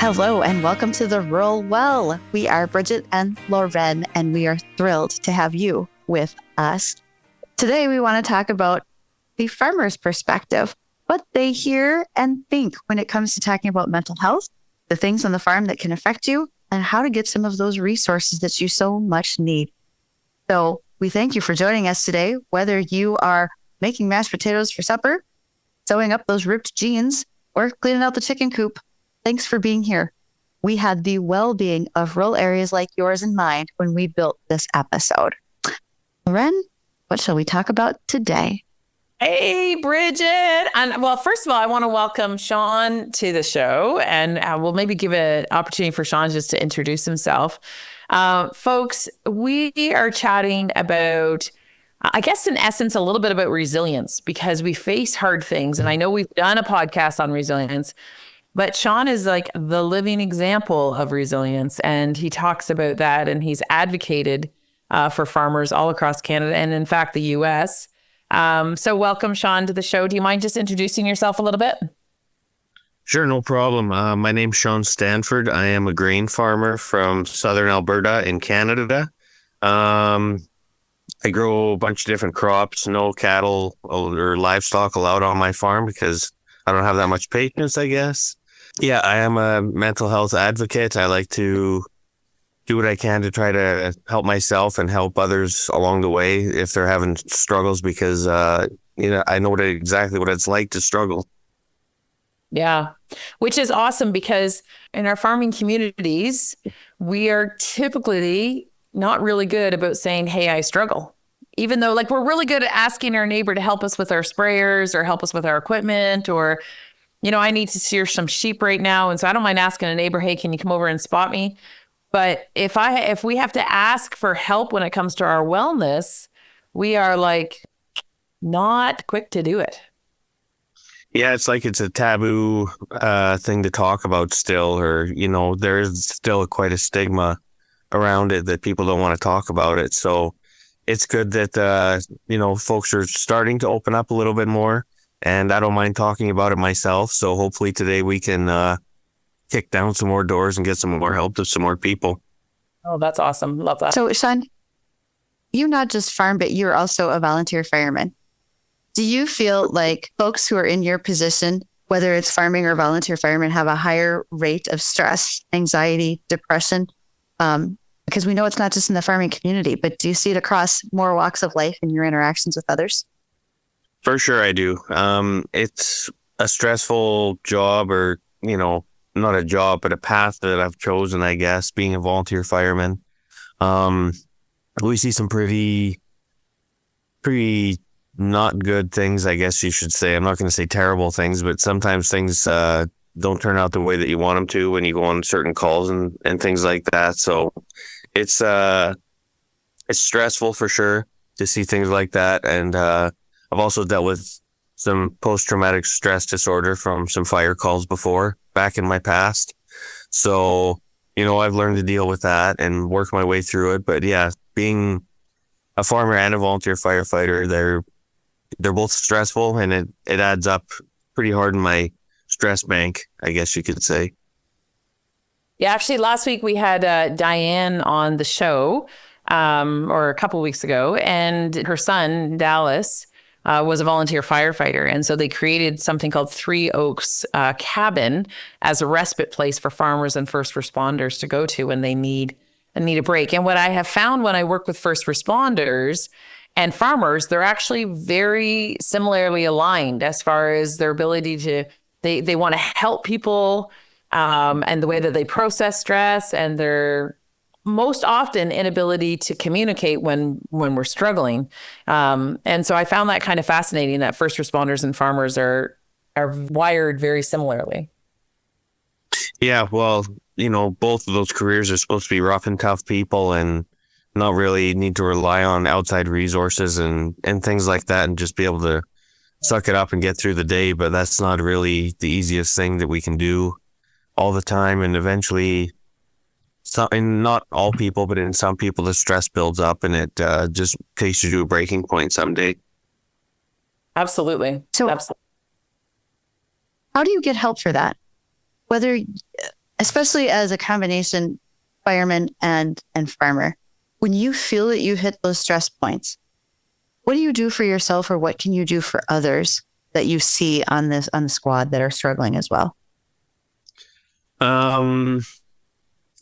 Hello and welcome to the Rural Well. We are Bridget and Lauren, and we are thrilled to have you with us. Today, we want to talk about the farmer's perspective, what they hear and think when it comes to talking about mental health, the things on the farm that can affect you, and how to get some of those resources that you so much need. So we thank you for joining us today, whether you are making mashed potatoes for supper, sewing up those ripped jeans, or cleaning out the chicken coop. Thanks for being here. We had the well-being of rural areas like yours in mind when we built this episode. Lauren, what shall we talk about today? Hey, Bridget. And well, first of all, I want to welcome Sean to the show, and we'll maybe give an opportunity for Sean just to introduce himself. Folks, we are chatting about, I guess in essence, a little bit about resilience because we face hard things. And I know we've done a podcast on resilience, but Sean is like the living example of resilience. And he talks about that, and he's advocated for farmers all across Canada and in fact, the US. So welcome, Sean, to the show. Do you mind just introducing yourself a little bit? Sure, no problem. My name's Sean Stanford. I am a grain farmer from southern Alberta in Canada. I grow a bunch of different crops, no cattle or livestock allowed on my farm because I don't have that much patience, I guess. Yeah, I am a mental health advocate. I like to do what I can to try to help myself and help others along the way if they're having struggles because, I know exactly what it's like to struggle. Yeah, which is awesome because in our farming communities, we are typically not really good about saying, hey, I struggle. Even though we're really good at asking our neighbor to help us with our sprayers or help us with our equipment or, I need to shear some sheep right now. And so I don't mind asking a neighbor, hey, can you come over and spot me? But if we have to ask for help when it comes to our wellness, we are not quick to do it. Yeah, it's it's a taboo thing to talk about still, or, there's still quite a stigma around it that people don't want to talk about it. So it's good that, folks are starting to open up a little bit more, and I don't mind talking about it myself. So hopefully today we can kick down some more doors and get some more help to some more people. Oh, that's awesome. Love that. So, Sean, you not just farm, but you're also a volunteer fireman. Do you feel like folks who are in your position, whether it's farming or volunteer firemen, have a higher rate of stress, anxiety, depression? Because we know it's not just in the farming community, but do you see it across more walks of life in your interactions with others? For sure I do. It's a stressful job or, not a job, but a path that I've chosen, I guess, being a volunteer fireman. We see some pretty not good things, I guess you should say. I'm not going to say terrible things, but sometimes things don't turn out the way that you want them to when you go on certain calls and things like that. So it's stressful for sure to see things like that. And I've also dealt with some post-traumatic stress disorder from some fire calls before, back in my past. So, I've learned to deal with that and work my way through it. But yeah, being a farmer and a volunteer firefighter, they're both stressful, and it adds up pretty hard in my stress bank, I guess you could say. Yeah, actually, last week we had Diane on the show, or a couple of weeks ago, and her son, Dallas, was a volunteer firefighter. And so they created something called Three Oaks Cabin as a respite place for farmers and first responders to go to when they need a break. And what I have found when I work with first responders and farmers, they're actually very similarly aligned as far as their ability to, they want to help people and the way that they process stress and their most often inability to communicate when we're struggling. And so I found that kind of fascinating that first responders and farmers are wired very similarly. Yeah, well, both of those careers are supposed to be rough and tough people and not really need to rely on outside resources and things like that and just be able to suck it up and get through the day. But that's not really the easiest thing that we can do all the time. And eventually, in not all people, but in some people, the stress builds up and it just takes you to a breaking point someday. Absolutely. So how do you get help for that? Whether especially as a combination fireman and farmer, when you feel that you hit those stress points, what do you do for yourself, or what can you do for others that you see on the squad that are struggling as well?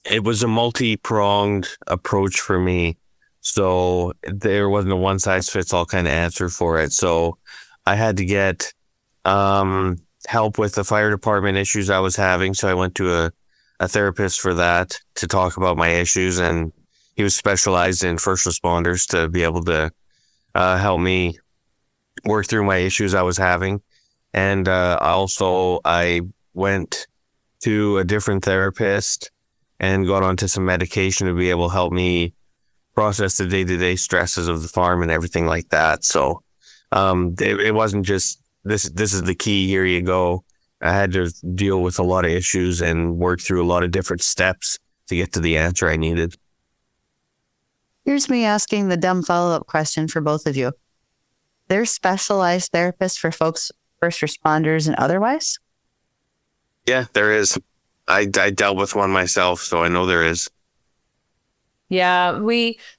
It was a multi-pronged approach for me. So there wasn't a one-size-fits-all kind of answer for it. So I had to get help with the fire department issues I was having. So I went to a therapist for that to talk about my issues. And he was specialized in first responders to be able to help me work through my issues I was having. And I went to a different therapist and got onto some medication to be able to help me process the day-to-day stresses of the farm and everything like that. So it wasn't just this is the key, here you go. I had to deal with a lot of issues and work through a lot of different steps to get to the answer I needed. Here's me asking the dumb follow-up question for both of you. There's specialized therapists for folks, first responders and otherwise? Yeah, there is. I dealt with one myself, so I know there is. Yeah,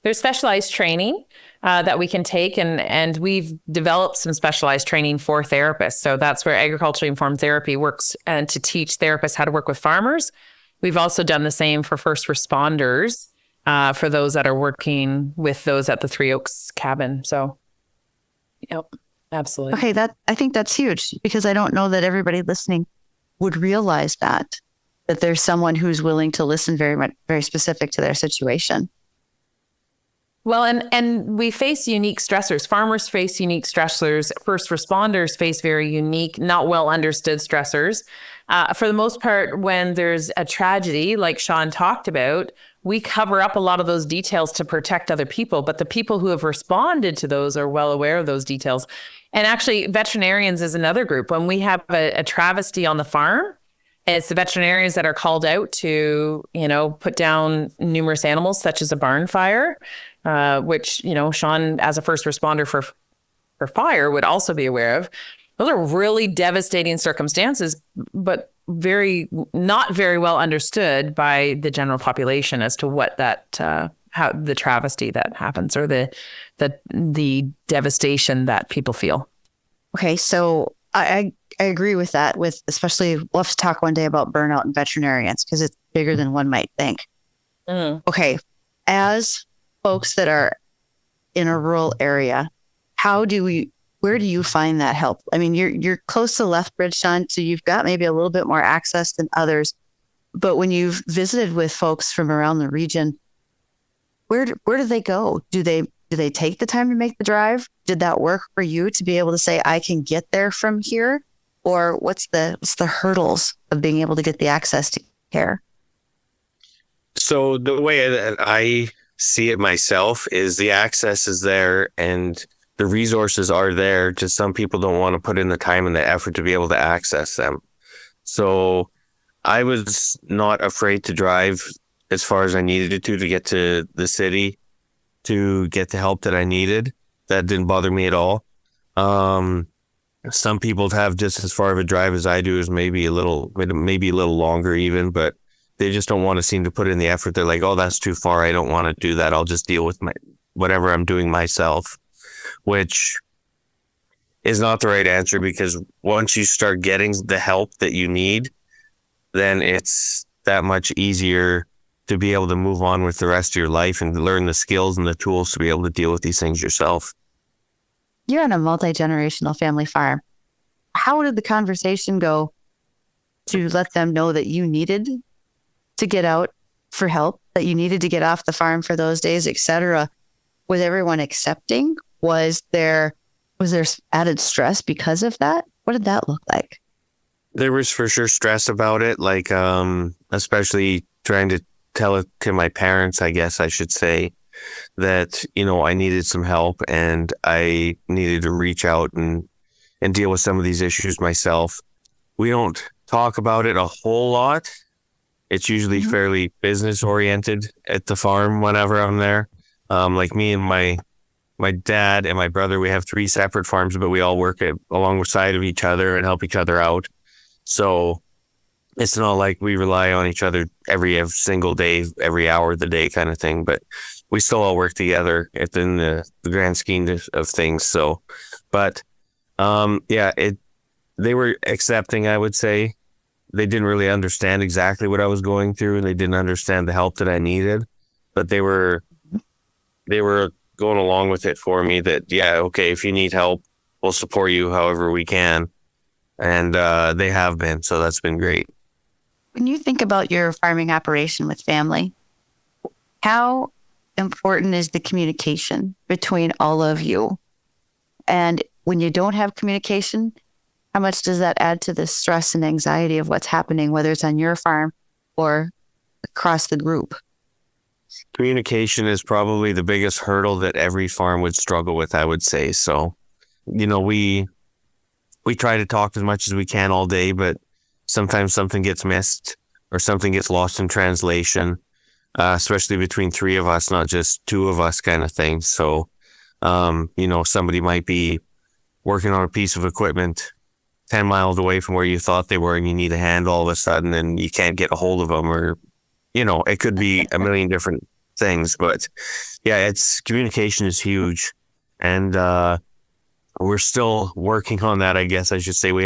there's specialized training that we can take, and we've developed some specialized training for therapists. So that's where agriculturally informed therapy works, and to teach therapists how to work with farmers. We've also done the same for first responders, for those that are working with those at the Three Oaks cabin. So, yep, absolutely. Okay, I think that's huge, because I don't know that everybody listening would realize that there's someone who's willing to listen very specific to their situation. Well, and we face unique stressors. Farmers face unique stressors. First responders face very unique, not well understood stressors. For the most part, when there's a tragedy, like Sean talked about, we cover up a lot of those details to protect other people. But the people who have responded to those are well aware of those details. And actually, veterinarians is another group. When we have a travesty on the farm, it's the veterinarians that are called out to, put down numerous animals, such as a barn fire, which, Sean, as a first responder for fire, would also be aware of. Those are really devastating circumstances, but not very well understood by the general population as to what how the travesty that happens, or the devastation that people feel. Okay, so I agree with that. Especially, we'll have to talk one day about burnout in veterinarians, because it's bigger than one might think. Okay, as folks that are in a rural area, where do you find that help? I mean, you're close to Lethbridge, Sean, so you've got maybe a little bit more access than others. But when you've visited with folks from around the region, where do they go? Do they take the time to make the drive? Did that work for you to be able to say, I can get there from here? Or what's the hurdles of being able to get the access to care? So the way that I see it myself is the access is there and the resources are there. Just some people don't want to put in the time and the effort to be able to access them. So I was not afraid to drive as far as I needed to get to the city, to get the help that I needed. That didn't bother me at all. Some people have just as far of a drive as I do, is maybe a little longer even, but they just don't want to seem to put in the effort. They're like, oh, that's too far. I don't want to do that. I'll just deal with whatever I'm doing myself, which is not the right answer, because once you start getting the help that you need, then it's that much easier to be able to move on with the rest of your life and learn the skills and the tools to be able to deal with these things yourself. You're on a multi-generational family farm. How did the conversation go to let them know that you needed to get out for help, that you needed to get off the farm for those days, etc.? Was everyone accepting? Was there added stress because of that? What did that look like? There was for sure stress about it, like especially trying to tell it to my parents, I guess I should say, that, I needed some help and I needed to reach out and deal with some of these issues myself. We don't talk about it a whole lot. It's usually fairly business oriented at the farm whenever I'm there. Like me and my dad and my brother, we have 3 separate farms, but we all work alongside of each other and help each other out. So it's not like we rely on each other every single day, every hour of the day kind of thing, but we still all work together within the grand scheme of things. So, but yeah, they were accepting, I would say. They didn't really understand exactly what I was going through, and they didn't understand the help that I needed, but they were going along with it for me that, yeah, okay, if you need help, we'll support you however we can. And they have been, so that's been great. When you think about your farming operation with family, how important is the communication between all of you? And when you don't have communication, how much does that add to the stress and anxiety of what's happening, whether it's on your farm or across the group? Communication is probably the biggest hurdle that every farm would struggle with, I would say. So, we try to talk as much as we can all day, but sometimes something gets missed or something gets lost in translation, especially between three of us, not just two of us kind of thing. So, somebody might be working on a piece of equipment 10 miles away from where you thought they were, and you need a hand all of a sudden and you can't get a hold of them, or, it could be a million different things. But yeah, communication is huge. And we're still working on that, I guess I should say. We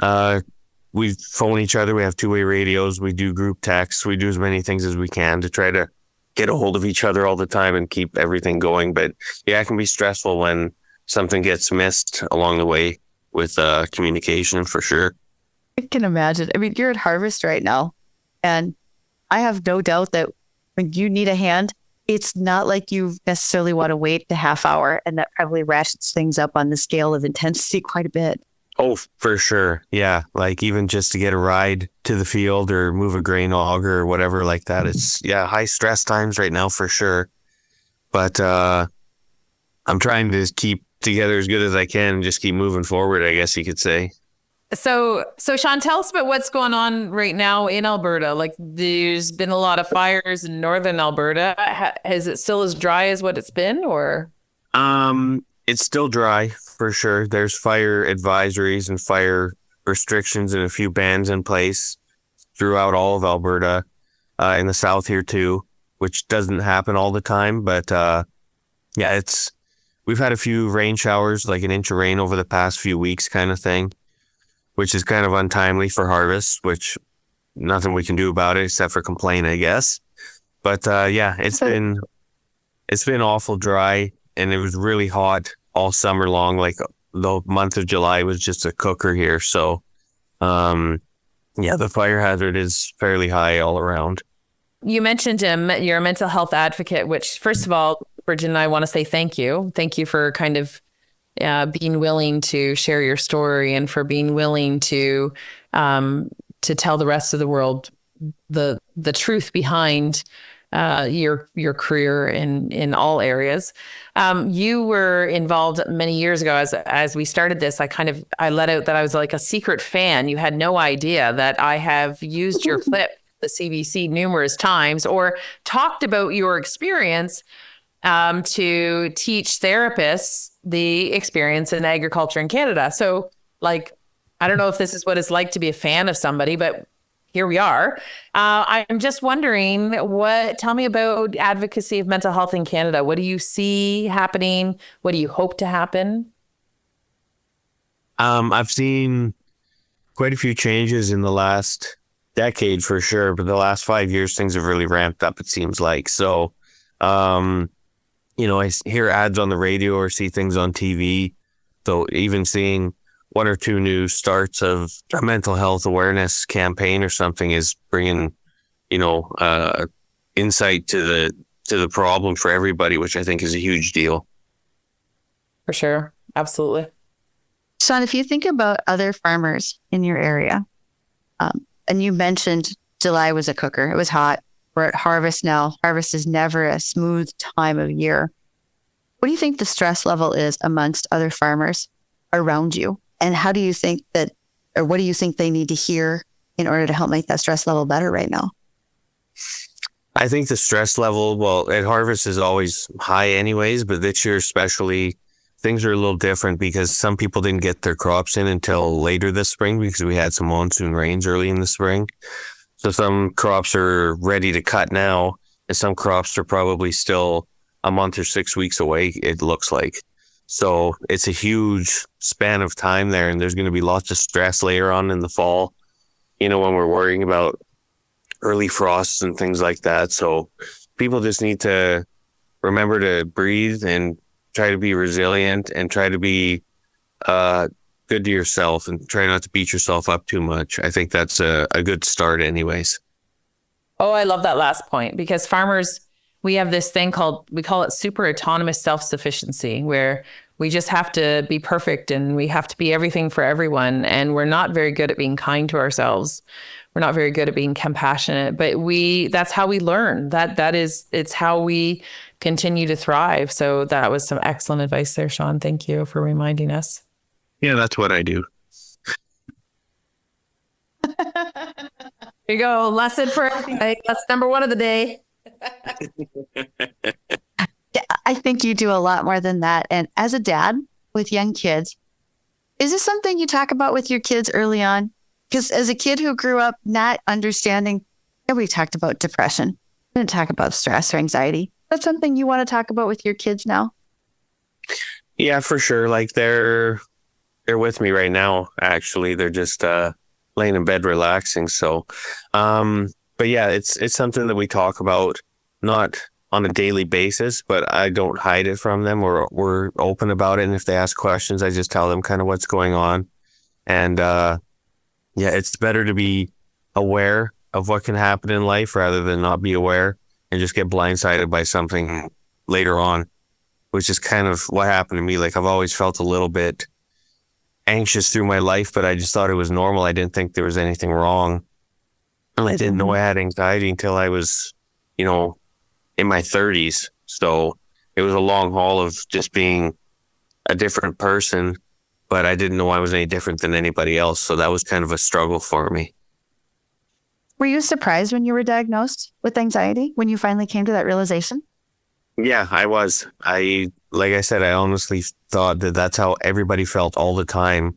phone each other. We have two-way radios. We do group texts. We do as many things as we can to try to get a hold of each other all the time and keep everything going. But yeah, it can be stressful when something gets missed along the way with communication, for sure. I can imagine. I mean, you're at harvest right now, and I have no doubt that when you need a hand, it's not like you necessarily want to wait the half hour, and that probably ratchets things up on the scale of intensity quite a bit. Oh, for sure. Yeah. Like even just to get a ride to the field or move a grain auger or whatever like that. It's high stress times right now for sure. But I'm trying to keep together as good as I can and just keep moving forward, I guess you could say. So Sean, tell us about what's going on right now in Alberta. Like, there's been a lot of fires in northern Alberta. Is it still as dry as what it's been, or? It's still dry for sure. There's fire advisories and fire restrictions and a few bans in place throughout all of Alberta, in the south here too, which doesn't happen all the time. But we've had a few rain showers, like an inch of rain over the past few weeks kind of thing, which is kind of untimely for harvest, which nothing we can do about it except for complain, I guess. But it's been awful dry, and it was really hot all summer long. Like the month of July was just a cooker here. So the fire hazard is fairly high all around. You mentioned you're a mental health advocate, which, first of all, Bridget and I want to say thank you. Thank you for kind of being willing to share your story, and for being willing to tell the rest of the world the truth behind your career in all areas. You were involved many years ago as we started this. I let out that I was like a secret fan. You had no idea that I have used your clip, the CBC, numerous times, or talked about your experience to teach therapists the experience in agriculture in Canada. So, like, I don't know if this is what it's like to be a fan of somebody, but here we are. I'm just wondering, tell me about advocacy of mental health in Canada. What do you see happening? What do you hope to happen? I've seen quite a few changes in the last decade for sure, but the last 5 years, things have really ramped up, it seems like. So, I hear ads on the radio or see things on TV. So even seeing one or two new starts of a mental health awareness campaign or something is bringing, insight to the problem for everybody, which I think is a huge deal. For sure. Absolutely. Sean, if you think about other farmers in your area, and you mentioned July was a cooker. It was hot. We're at harvest now. Harvest is never a smooth time of year. What do you think the stress level is amongst other farmers around you? And how do you think what do you think they need to hear in order to help make that stress level better right now? I think the stress level, at harvest is always high anyways, but this year especially things are a little different because some people didn't get their crops in until later this spring because we had some monsoon rains early in the spring. So some crops are ready to cut now, and some crops are probably still a month or 6 weeks away, it looks like. So it's a huge span of time there, and there's going to be lots of stress later on in the fall, when we're worrying about early frosts and things like that. So people just need to remember to breathe and try to be resilient and try to be good to yourself and try not to beat yourself up too much. I think that's a good start anyways. Oh, I love that last point, because farmers, we have this thing we call it super autonomous self-sufficiency, where we just have to be perfect and we have to be everything for everyone. And we're not very good at being kind to ourselves. We're not very good at being compassionate, but that's how we learn. It's how we continue to thrive. So that was some excellent advice there, Sean. Thank you for reminding us. Yeah, that's what I do. There you go. Lesson for everything. That's number one of the day. I think you do a lot more than that. And as a dad with young kids, is this something you talk about with your kids early on? Because as a kid who grew up not understanding, we talked about depression. We didn't talk about stress or anxiety. That's something you want to talk about with your kids now? Yeah, for sure. Like they're with me right now, actually. They're just laying in bed relaxing. So, but yeah, it's something that we talk about, not on a daily basis, but I don't hide it from them, or we're open about it. And if they ask questions, I just tell them kind of what's going on. And yeah, it's better to be aware of what can happen in life rather than not be aware and just get blindsided by something later on, which is kind of what happened to me. Like I've always felt a little bit anxious through my life, but I just thought it was normal. I didn't think there was anything wrong. And I didn't know I had anxiety until I was, in my 30s. So it was a long haul of just being a different person, but I didn't know I was any different than anybody else. So that was kind of a struggle for me. Were you surprised when you were diagnosed with anxiety, when you finally came to that realization? Yeah, I was. Like I said, I honestly thought that that's how everybody felt all the time,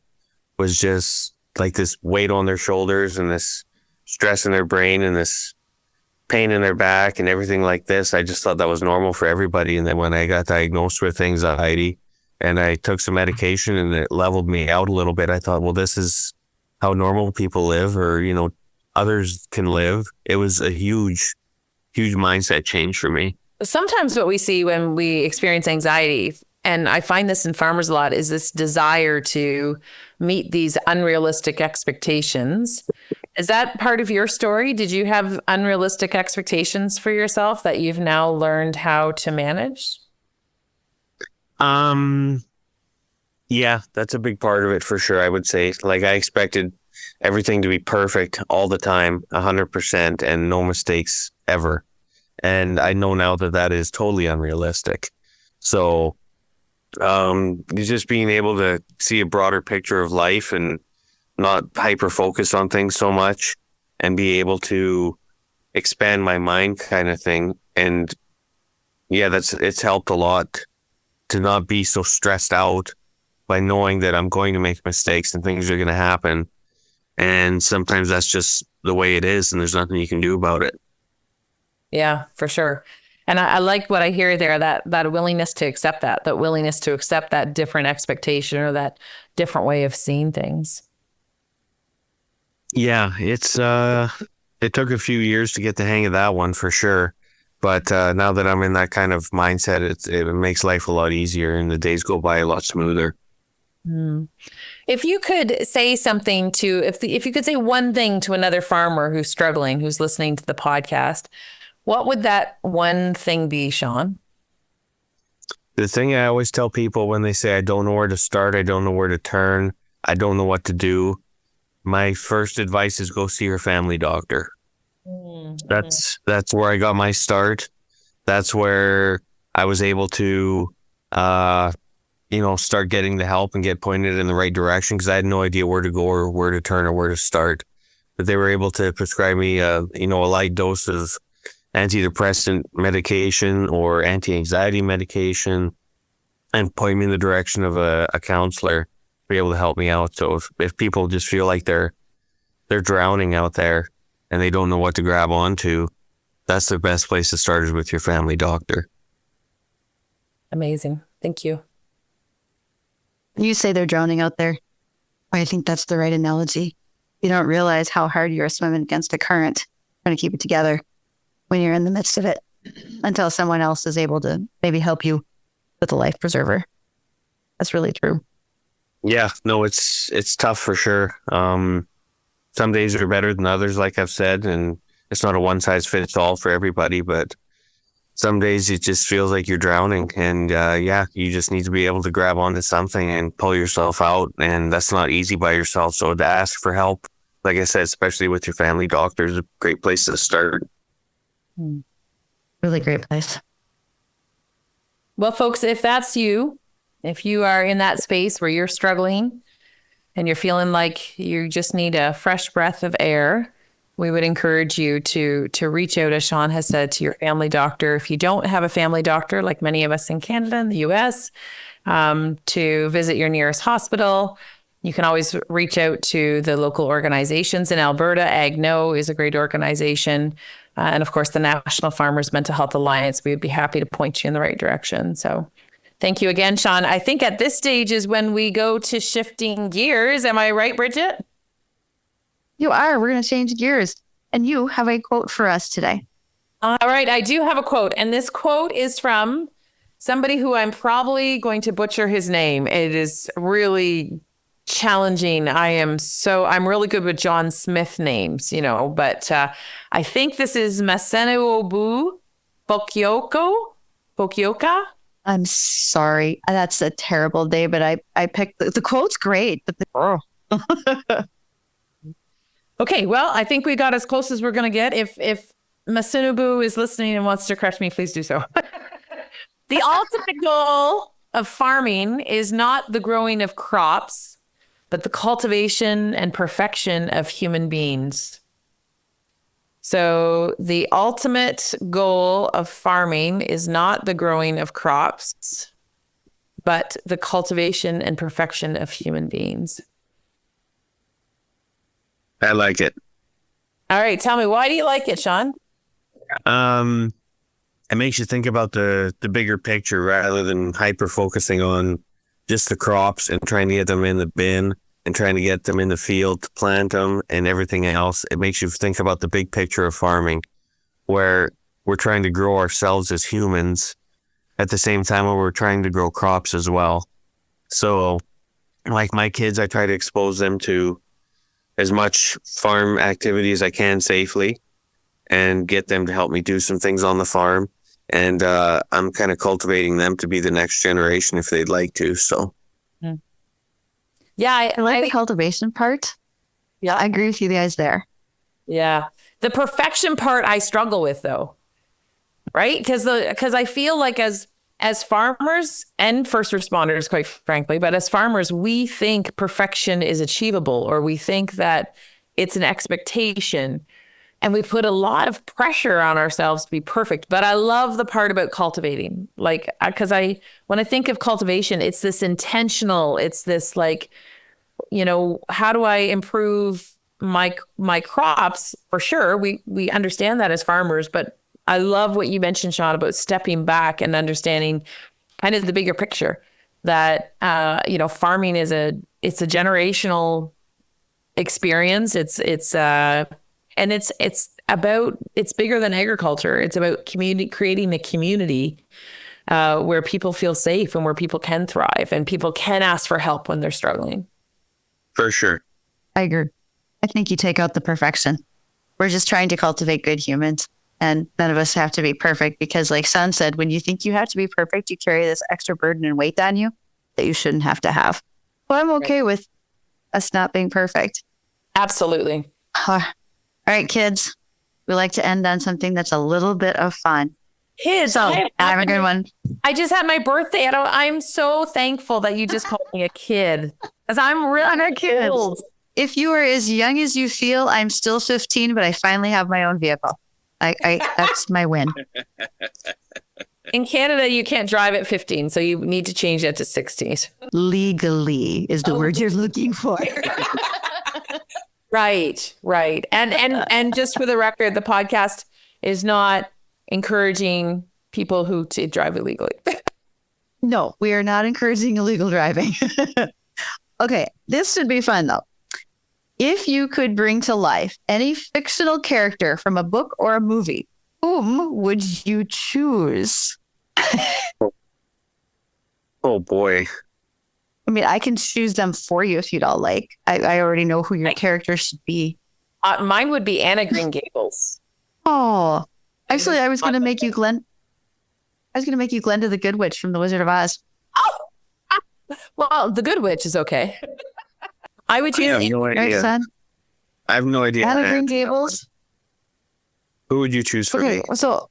was just like this weight on their shoulders and this stress in their brain and this pain in their back and everything like this. I just thought that was normal for everybody. And then when I got diagnosed with anxiety and I took some medication and it leveled me out a little bit, I thought, well, this is how normal people live, or, others can live. It was a huge, huge mindset change for me. Sometimes what we see when we experience anxiety, and I find this in farmers a lot, is this desire to meet these unrealistic expectations. Is that part of your story? Did you have unrealistic expectations for yourself that you've now learned how to manage? Yeah, that's a big part of it for sure. I would say, like, I expected everything to be perfect all the time, 100%, and no mistakes ever. And I know now that that is totally unrealistic. So just being able to see a broader picture of life and not hyper focus on things so much and be able to expand my mind kind of thing. And yeah, it's helped a lot to not be so stressed out by knowing that I'm going to make mistakes and things are going to happen. And sometimes that's just the way it is and there's nothing you can do about it. Yeah, for sure. And I like what I hear there, that willingness to accept that willingness to accept that different expectation or that different way of seeing things. Yeah, it took a few years to get the hang of that one for sure. But now that I'm in that kind of mindset, it makes life a lot easier and the days go by a lot smoother. Mm. If you could say something if you could say one thing to another farmer who's struggling, who's listening to the podcast, what would that one thing be, Sean? The thing I always tell people when they say, I don't know where to start, I don't know where to turn, I don't know what to do, my first advice is go see your family doctor. Mm-hmm. That's where I got my start. That's where I was able to, start getting the help and get pointed in the right direction, because I had no idea where to go or where to turn or where to start. But they were able to prescribe me, a light dose of antidepressant medication or anti-anxiety medication. and point me in the direction of a counselor, be able to help me out. So if people just feel like they're drowning out there and they don't know what to grab onto, that's the best place to start, is with your family doctor. Amazing. Thank you. You say they're drowning out there. I think that's the right analogy. You don't realize how hard you're swimming against a current, trying to keep it together when you're in the midst of it, until someone else is able to maybe help you with a life preserver. That's really true. Yeah, no, it's tough for sure. Some days are better than others, like I've said, and it's not a one size fits all for everybody, but some days it just feels like you're drowning, and you just need to be able to grab onto something and pull yourself out, and that's not easy by yourself. So to ask for help, like I said, especially with your family doctor, is a great place to start. Really great place. Well, folks, if that's you, if you are in that space where you're struggling and you're feeling like you just need a fresh breath of air, we would encourage you to reach out, as Sean has said, to your family doctor. If you don't have a family doctor, like many of us in Canada and the US, to visit your nearest hospital. You can always reach out to the local organizations in Alberta. AgNo is a great organization. And of course, the National Farmers Mental Health Alliance. We would be happy to point you in the right direction. So thank you again, Sean. I think at this stage is when we go to shifting gears. Am I right, Bridget? You are. We're going to change gears. And you have a quote for us today. All right. I do have a quote. And this quote is from somebody who I'm probably going to butcher his name. It is really challenging. I'm really good with John Smith names, but I think this is Masenobu Fukioka. I'm sorry. That's a terrible day, but I picked the quote's great, but Okay, well, I think we got as close as we're going to get. If Masenobu is listening and wants to correct me, please do so. The ultimate goal of farming is not the growing of crops, but the cultivation and perfection of human beings. So the ultimate goal of farming is not the growing of crops, but the cultivation and perfection of human beings. I like it. All right. Tell me, why do you like it, Sean? It makes you think about the bigger picture rather than hyper focusing on just the crops and trying to get them in the bin and trying to get them in the field to plant them and everything else. It makes you think about the big picture of farming, where we're trying to grow ourselves as humans at the same time where we're trying to grow crops as well. So like my kids, I try to expose them to as much farm activity as I can safely and get them to help me do some things on the farm. And I'm kind of cultivating them to be the next generation if they'd like to. So, yeah, I like the cultivation part. Yeah, I agree with you guys there. Yeah. The perfection part I struggle with, though, right? Because I feel like as farmers and first responders, quite frankly, but as farmers, we think perfection is achievable, or we think that it's an expectation. And we put a lot of pressure on ourselves to be perfect. But I love the part about cultivating, like, because when I think of cultivation, it's this intentional, it's this like, how do I improve my crops? For sure. We understand that as farmers, but I love what you mentioned, Sean, about stepping back and understanding kind of the bigger picture that, farming it's a generational experience. It's bigger than agriculture. It's about creating a community where people feel safe and where people can thrive and people can ask for help when they're struggling. For sure. I agree. I think you take out the perfection. We're just trying to cultivate good humans, and none of us have to be perfect because, like Son said, when you think you have to be perfect, you carry this extra burden and weight on you that you shouldn't have to have. Well, I'm okay with us not being perfect. Absolutely. All right, kids. We like to end on something that's a little bit of fun. Kids, so have a good one. I just had my birthday. I'm so thankful that you just called me a kid, because I'm really old. If you are as young as you feel, I'm still 15, but I finally have my own vehicle. I that's my win. In Canada, you can't drive at 15, so you need to change that to 16. Legally is the word you're looking for. Right. And just for the record, the podcast is not encouraging people who to drive illegally. No, we are not encouraging illegal driving. Okay, this should be fun though. If you could bring to life any fictional character from a book or a movie, whom would you choose? Oh boy. I mean, I can choose them for you if you'd all like. I already know who your character should be. Mine would be Anna Green Gables. Oh, actually, I was going to make you Glenn. I was going to make you Glenda the Good Witch from The Wizard of Oz. Oh, well, the Good Witch is okay. I would choose. I have no idea. Right, son? I have no idea. Anna Green Gables. Who would you choose for Okay, me? so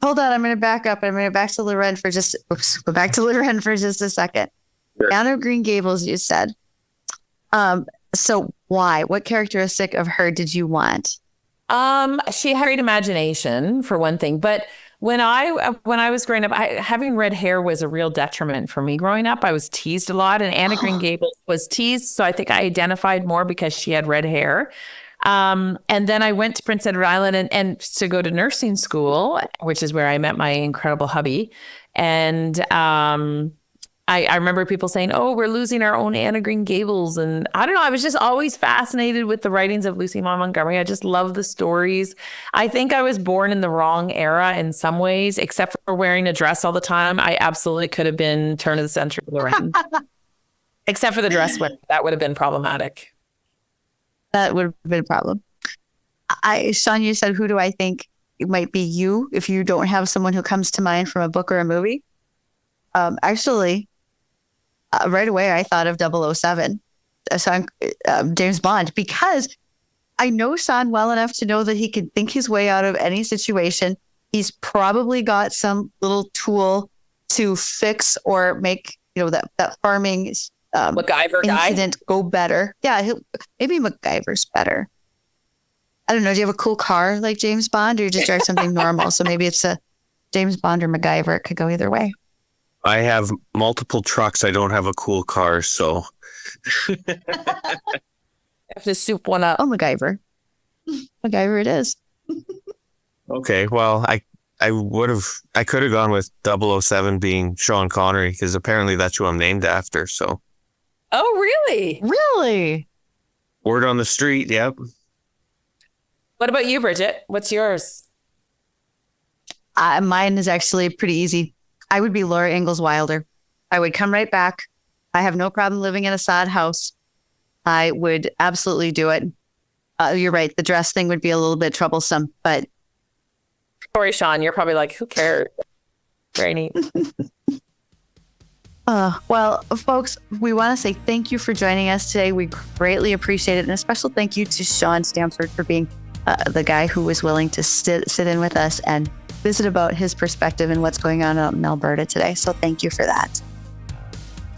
hold on. I'm going to back up. I'm going to back to Loren for just. Go back to Loren for just a second. Sure. Anna Green Gables, you said. So why? What characteristic of her did you want? She had great imagination for one thing, but when I was growing up, having red hair was a real detriment for me growing up. I was teased a lot, and Anna Green Gables was teased, so I think I identified more because she had red hair. And then I went to Prince Edward Island and to go to nursing school, which is where I met my incredible hubby. And I remember people saying, "Oh, we're losing our own Anna Green Gables." And I don't know, I was just always fascinated with the writings of Lucy Maud Montgomery. I just love the stories. I think I was born in the wrong era in some ways, except for wearing a dress all the time. I absolutely could have been turn of the century Lorraine. Except for the dress wear. That would have been problematic. That would have been a problem. Sean, you said, who do I think it might be you if you don't have someone who comes to mind from a book or a movie? Actually, right away, I thought of 007, James Bond, because I know Sean well enough to know that he can think his way out of any situation. He's probably got some little tool to fix or make, that farming MacGyver incident go better. Yeah, maybe MacGyver's better. I don't know. Do you have a cool car like James Bond, or you just drive something normal? So maybe it's a James Bond or MacGyver. It could go either way. I have multiple trucks. I don't have a cool car, so. I have to soup one up. Oh, MacGyver. MacGyver it is. Okay, well, I could have gone with 007 being Sean Connery, because apparently that's who I'm named after, so. Oh, really? Really? Word on the street, yep. What about you, Bridget? What's yours? Mine is actually pretty easy. I would be Laura Ingalls Wilder. I would come right back. I have no problem living in a sod house. I would absolutely do it. You're right. The dress thing would be a little bit troublesome, but. Sorry, Sean, you're probably like, who cares? Very neat. Well, folks, we want to say thank you for joining us today. We greatly appreciate it. And a special thank you to Sean Stanford for being the guy who was willing to sit in with us and visit about his perspective and what's going on out in Alberta today. So thank you for that.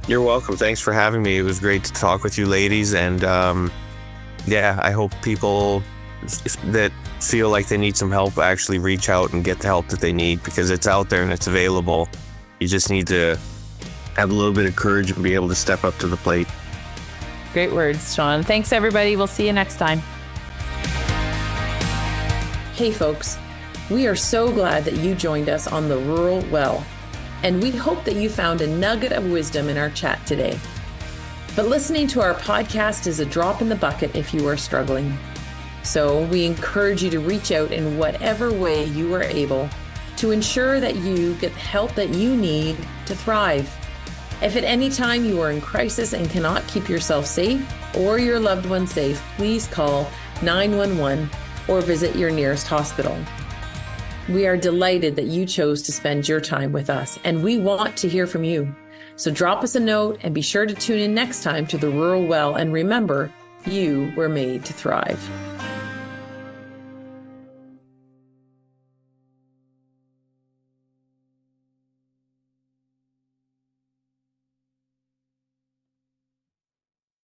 You're welcome. Thanks for having me. It was great to talk with you ladies. And I hope people that feel like they need some help actually reach out and get the help that they need, because it's out there and it's available. You just need to have a little bit of courage and be able to step up to the plate. Great words, Sean. Thanks, everybody. We'll see you next time. Hey, folks. We are so glad that you joined us on The Rural Well, and we hope that you found a nugget of wisdom in our chat today. But listening to our podcast is a drop in the bucket if you are struggling. So we encourage you to reach out in whatever way you are able to ensure that you get the help that you need to thrive. If at any time you are in crisis and cannot keep yourself safe or your loved one safe, please call 911 or visit your nearest hospital. We are delighted that you chose to spend your time with us, and we want to hear from you. So drop us a note and be sure to tune in next time to The Rural Well, and remember, you were made to thrive.